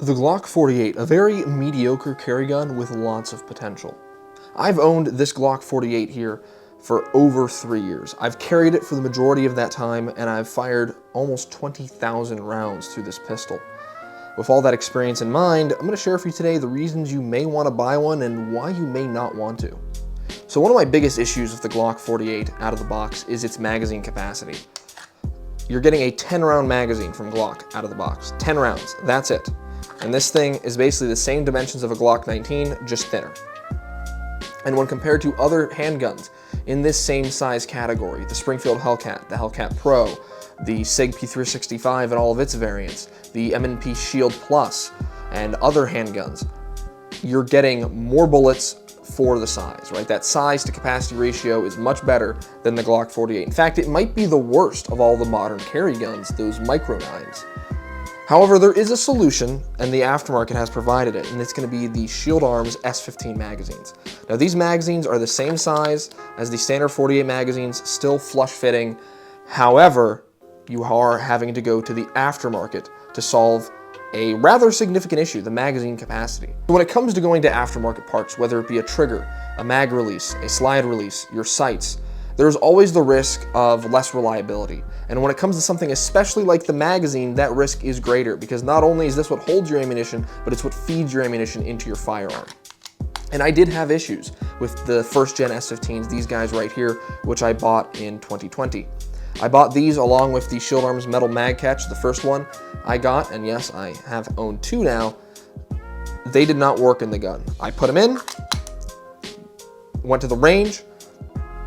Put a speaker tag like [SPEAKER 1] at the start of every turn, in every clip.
[SPEAKER 1] The Glock 48, a very mediocre carry gun with lots of potential. I've owned this Glock 48 here for over 3 years. I've carried it for the majority of that time, and I've fired almost 20,000 rounds through this pistol. With all that experience in mind, I'm going to share for you today the reasons you may want to buy one and why you may not want to. So one of my biggest issues with the Glock 48 out of the box is its magazine capacity. You're getting a 10-round magazine from Glock out of the box. 10 rounds, that's it. And this thing is basically the same dimensions of a Glock 19, just thinner. And when compared to other handguns in this same size category, the Springfield Hellcat, the Hellcat Pro, the SIG P365 and all of its variants, the M&P Shield Plus, and other handguns, you're getting more bullets for the size, right? That size to capacity ratio is much better than the Glock 48. In fact, it might be the worst of all the modern carry guns, those micro 9s. However, there is a solution, and the aftermarket has provided it, and it's going to be the Shield Arms S15 magazines. Now, these magazines are the same size as the standard 48 magazines, still flush fitting. However, you are having to go to the aftermarket to solve a rather significant issue, the magazine capacity. When it comes to going to aftermarket parts, whether it be a trigger, a mag release, a slide release, your sights, there's always the risk of less reliability. And when it comes to something especially like the magazine, that risk is greater because not only is this what holds your ammunition, but it's what feeds your ammunition into your firearm. And I did have issues with the first gen S15s, these guys right here, which I bought in 2020. I bought these along with the Shield Arms metal mag catch, the first one I got, and yes, I have owned two now. They did not work in the gun. I put them in, went to the range,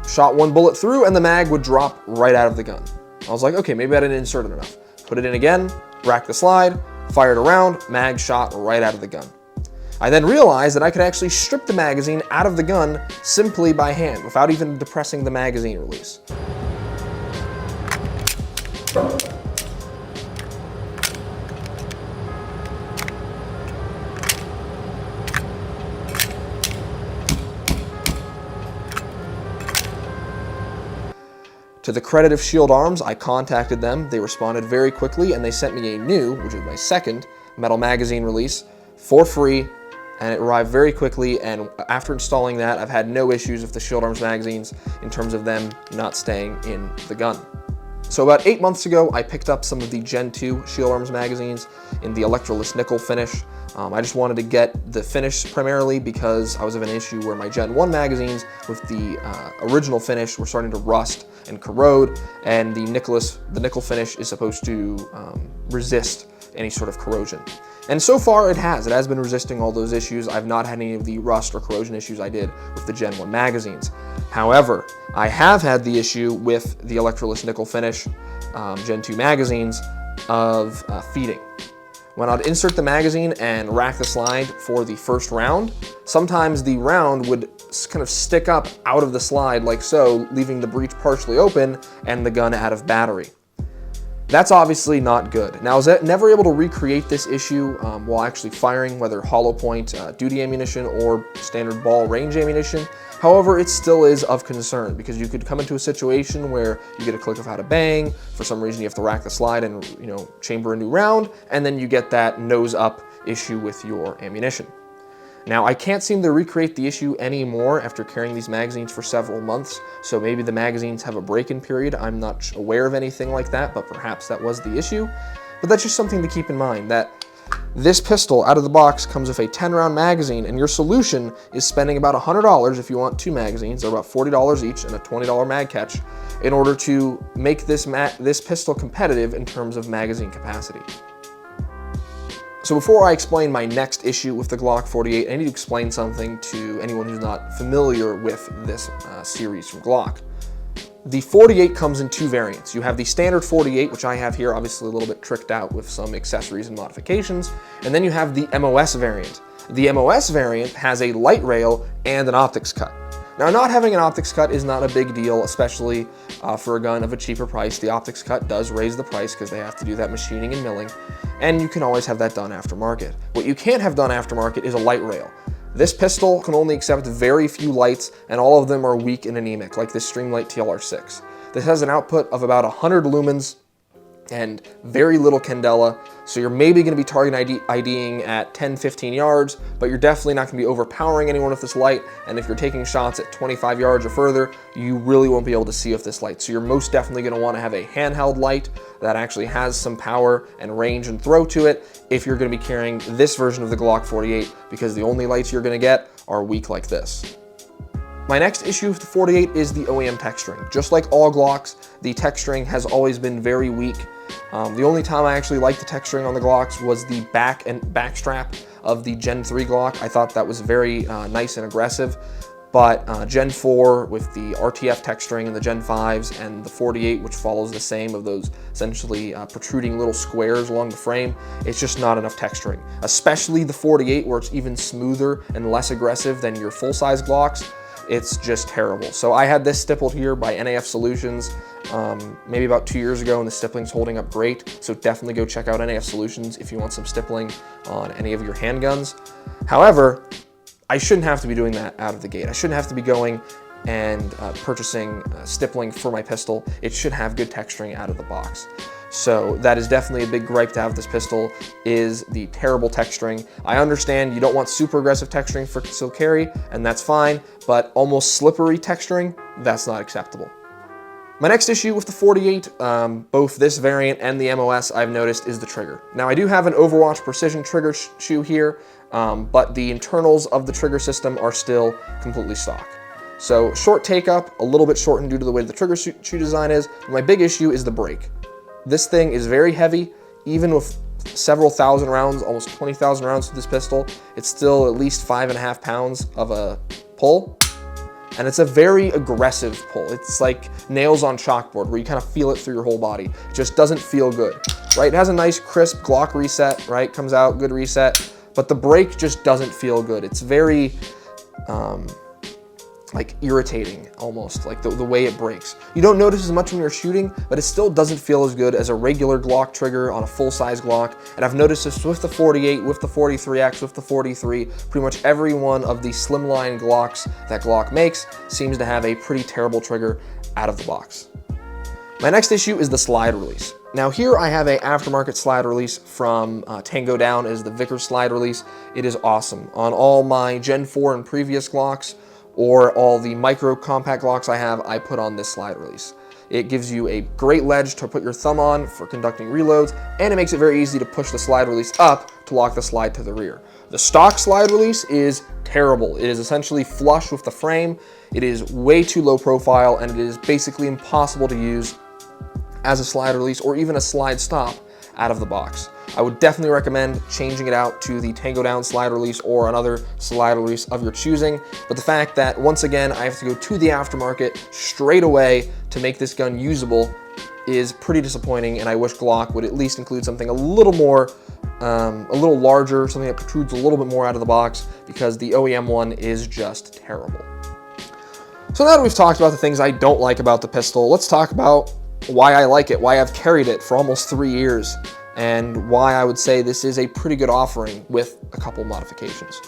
[SPEAKER 1] shot one bullet through, and the mag would drop right out of the gun. I was like, okay, maybe I didn't insert it enough. Put it in again, racked the slide, fired a round, mag shot right out of the gun. I then realized that I could actually strip the magazine out of the gun simply by hand, without even depressing the magazine release. To the credit of Shield Arms, I contacted them, they responded very quickly, and they sent me a new, which is my second, metal magazine release for free, and it arrived very quickly, and after installing that, I've had no issues with the Shield Arms magazines in terms of them not staying in the gun. So about 8 months ago, I picked up some of the Gen 2 Shield Arms magazines in the electroless nickel finish. I just wanted to get the finish primarily because I was having an issue where my Gen 1 magazines with the original finish were starting to rust and corrode, and the nickel finish is supposed to resist any sort of corrosion. And so far it has been resisting all those issues. I've not had any of the rust or corrosion issues I did with the Gen 1 magazines. However, I have had the issue with the electroless nickel finish Gen 2 magazines of feeding. When I'd insert the magazine and rack the slide for the first round, sometimes the round would kind of stick up out of the slide like so, leaving the breech partially open and the gun out of battery. That's obviously not good. Now, I was never able to recreate this issue while actually firing, whether hollow point duty ammunition or standard ball range ammunition. However, it still is of concern because you could come into a situation where you get a click of how to bang, for some reason you have to rack the slide and chamber a new round, and then you get that nose up issue with your ammunition. Now, I can't seem to recreate the issue anymore after carrying these magazines for several months, so maybe the magazines have a break-in period. I'm not aware of anything like that, but perhaps that was the issue. But that's just something to keep in mind, that this pistol out of the box comes with a 10-round magazine, and your solution is spending about $100 if you want two magazines. They're about $40 each and a $20 mag catch in order to make this pistol competitive in terms of magazine capacity. So before I explain my next issue with the Glock 48, I need to explain something to anyone who's not familiar with this series from Glock. The 48 comes in two variants. You have the standard 48, which I have here, obviously a little bit tricked out with some accessories and modifications, and then you have the MOS variant. The MOS variant has a light rail and an optics cut. Now, not having an optics cut is not a big deal, especially for a gun of a cheaper price. The optics cut does raise the price because they have to do that machining and milling, and you can always have that done aftermarket. What you can't have done aftermarket is a light rail. This pistol can only accept very few lights, and all of them are weak and anemic, like this Streamlight TLR6. This has an output of about 100 lumens and very little candela. So you're maybe going to be target IDing at 10, 15 yards, but you're definitely not going to be overpowering anyone with this light. And if you're taking shots at 25 yards or further, you really won't be able to see with this light. So you're most definitely going to want to have a handheld light that actually has some power and range and throw to it if you're going to be carrying this version of the Glock 48, because the only lights you're going to get are weak like this. My next issue with the 48 is the OEM texturing. Just like all Glocks, the texturing has always been very weak. The only time I actually liked the texturing on the Glocks was the back strap of the Gen 3 Glock. I thought that was very nice and aggressive, but Gen 4 with the RTF texturing and the Gen 5s and the 48, which follows the same of those essentially protruding little squares along the frame, it's just not enough texturing. Especially the 48, where it's even smoother and less aggressive than your full-size Glocks. It's just terrible. So I had this stippled here by NAF Solutions maybe about 2 years ago, and the stippling's holding up great. So definitely go check out NAF Solutions if you want some stippling on any of your handguns. However, I shouldn't have to be doing that out of the gate. I shouldn't have to be going and purchasing stippling for my pistol. It should have good texturing out of the box. So that is definitely a big gripe to have with this pistol, is the terrible texturing. I understand you don't want super aggressive texturing for concealed carry, and that's fine, but almost slippery texturing, that's not acceptable. My next issue with the 48, both this variant and the MOS, I've noticed, is the trigger. Now I do have an Overwatch precision trigger shoe here, but the internals of the trigger system are still completely stock. So short take up, a little bit shortened due to the way the trigger shoe design is. My big issue is the break. This thing is very heavy, even with several thousand rounds, almost 20,000 rounds to this pistol. It's still at least 5.5 pounds of a pull, and it's a very aggressive pull. It's like nails on chalkboard, where you kind of feel it through your whole body. It just doesn't feel good, right? It has a nice crisp Glock reset, right? Comes out, good reset, but the break just doesn't feel good. It's very, like irritating almost, like the way it breaks. You don't notice as much when you're shooting, but it still doesn't feel as good as a regular Glock trigger on a full-size Glock. And I've noticed this with the 48, with the 43X, with the 43, pretty much every one of the slimline Glocks that Glock makes seems to have a pretty terrible trigger out of the box. My next issue is the slide release. Now here I have a aftermarket slide release from Tango Down, is the Vickers slide release. It is awesome. On all my Gen 4 and previous Glocks, or all the micro compact Glocks I have, I put on this slide release. It gives you a great ledge to put your thumb on for conducting reloads, and it makes it very easy to push the slide release up to lock the slide to the rear. The stock slide release is terrible. It is essentially flush with the frame. It is way too low profile, and it is basically impossible to use as a slide release or even a slide stop out of the box. I would definitely recommend changing it out to the Tango Down slide release or another slide release of your choosing. But the fact that, once again, I have to go to the aftermarket straight away to make this gun usable is pretty disappointing, and I wish Glock would at least include something a little more, a little larger, something that protrudes a little bit more out of the box, because the OEM one is just terrible. So now that we've talked about the things I don't like about the pistol, let's talk about why I like it, why I've carried it for almost 3 years, and why I would say this is a pretty good offering with a couple modifications.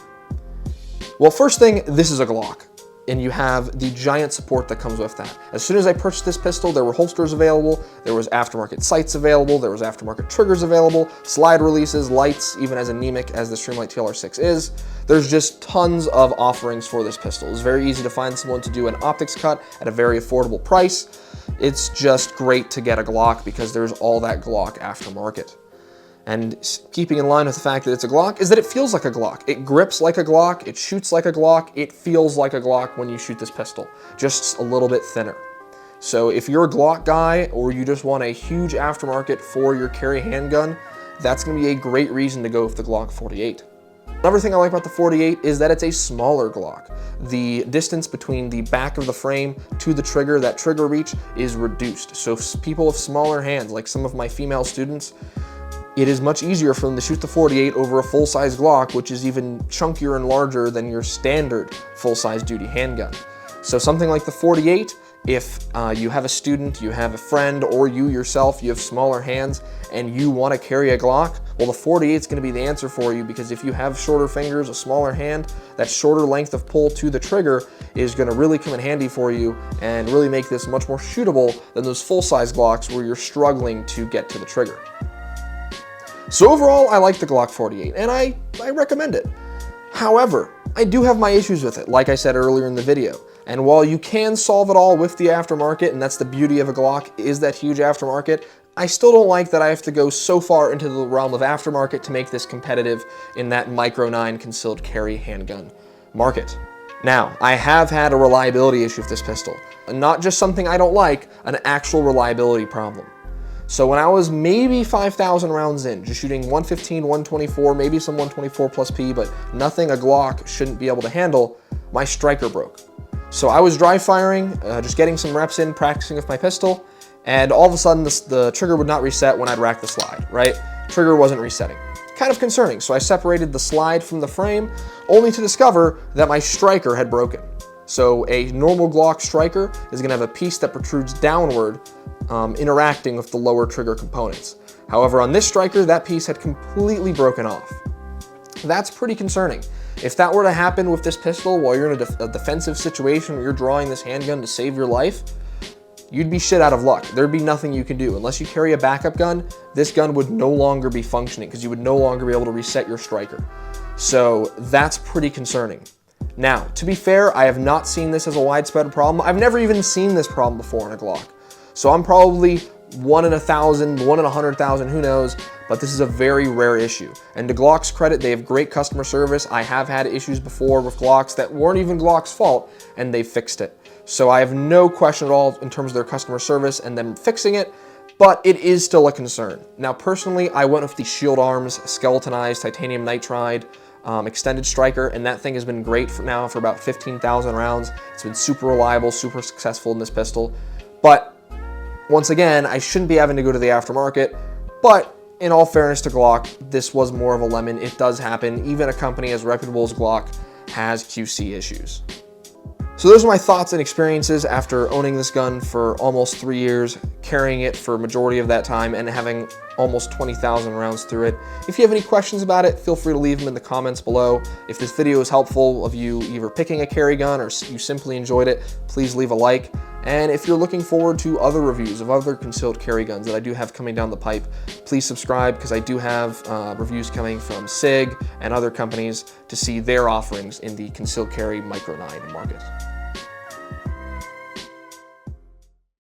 [SPEAKER 1] Well, first thing, this is a Glock, and you have the giant support that comes with that. As soon as I purchased this pistol, there were holsters available, there was aftermarket sights available, there was aftermarket triggers available, slide releases, lights, even as anemic as the Streamlight TLR6 is. There's just tons of offerings for this pistol. It's very easy to find someone to do an optics cut at a very affordable price. It's just great to get a Glock because there's all that Glock aftermarket. And keeping in line with the fact that it's a Glock is that it feels like a Glock. It grips like a Glock, it shoots like a Glock, it feels like a Glock when you shoot this pistol, just a little bit thinner. So if you're a Glock guy or you just want a huge aftermarket for your carry handgun, that's going to be a great reason to go with the Glock 48. Another thing I like about the 48 is that it's a smaller Glock. The distance between the back of the frame to the trigger, that trigger reach, is reduced. So people with smaller hands, like some of my female students, it is much easier for them to shoot the 48 over a full-size Glock, which is even chunkier and larger than your standard full-size duty handgun. So something like the 48, if you have a student, you have a friend, or you yourself, you have smaller hands, and you want to carry a Glock, Well, the 48 is going to be the answer for you, because if you have shorter fingers, a smaller hand, that shorter length of pull to the trigger is going to really come in handy for you and really make this much more shootable than those full-size Glocks where you're struggling to get to the trigger. So overall, I like the Glock 48, and I recommend it. However, I do have my issues with it, like I said earlier in the video. And while you can solve it all with the aftermarket, and that's the beauty of a Glock, is that huge aftermarket, I still don't like that I have to go so far into the realm of aftermarket to make this competitive in that Micro 9 concealed carry handgun market. Now, I have had a reliability issue with this pistol. Not just something I don't like, an actual reliability problem. So when I was maybe 5,000 rounds in, just shooting 115, 124, maybe some 124 plus P, but nothing a Glock shouldn't be able to handle, my striker broke. So I was dry firing, just getting some reps in, practicing with my pistol, and all of a sudden the trigger would not reset when I'd rack the slide, right? Trigger wasn't resetting. Kind of concerning, so I separated the slide from the frame, only to discover that my striker had broken. So a normal Glock striker is gonna have a piece that protrudes downward, interacting with the lower trigger components. However, on this striker, that piece had completely broken off. That's pretty concerning. If that were to happen with this pistol while you're in a defensive situation where you're drawing this handgun to save your life, you'd be shit out of luck. There'd be nothing you can do. Unless you carry a backup gun, this gun would no longer be functioning because you would no longer be able to reset your striker. So that's pretty concerning. Now, to be fair, I have not seen this as a widespread problem. I've never even seen this problem before in a Glock. So I'm probably 1 in 1,000, 1 in 100,000, who knows, but this is a very rare issue. And to Glock's credit, they have great customer service. I have had issues before with Glocks that weren't even Glock's fault, and they fixed it. So I have no question at all in terms of their customer service and them fixing it, but it is still a concern. Now, personally, I went with the Shield Arms skeletonized titanium nitride extended striker, and that thing has been great for about 15,000 rounds. It's been super reliable, super successful in this pistol. But once again, I shouldn't be having to go to the aftermarket, but in all fairness to Glock, this was more of a lemon. It does happen. Even a company as reputable as Glock has QC issues. So those are my thoughts and experiences after owning this gun for almost 3 years, carrying it for a majority of that time, and having almost 20,000 rounds through it. If you have any questions about it, feel free to leave them in the comments below. If this video is helpful of you either picking a carry gun or you simply enjoyed it, please leave a like. And if you're looking forward to other reviews of other concealed carry guns that I do have coming down the pipe, please subscribe, because I do have reviews coming from SIG and other companies to see their offerings in the concealed carry Micro 9 market.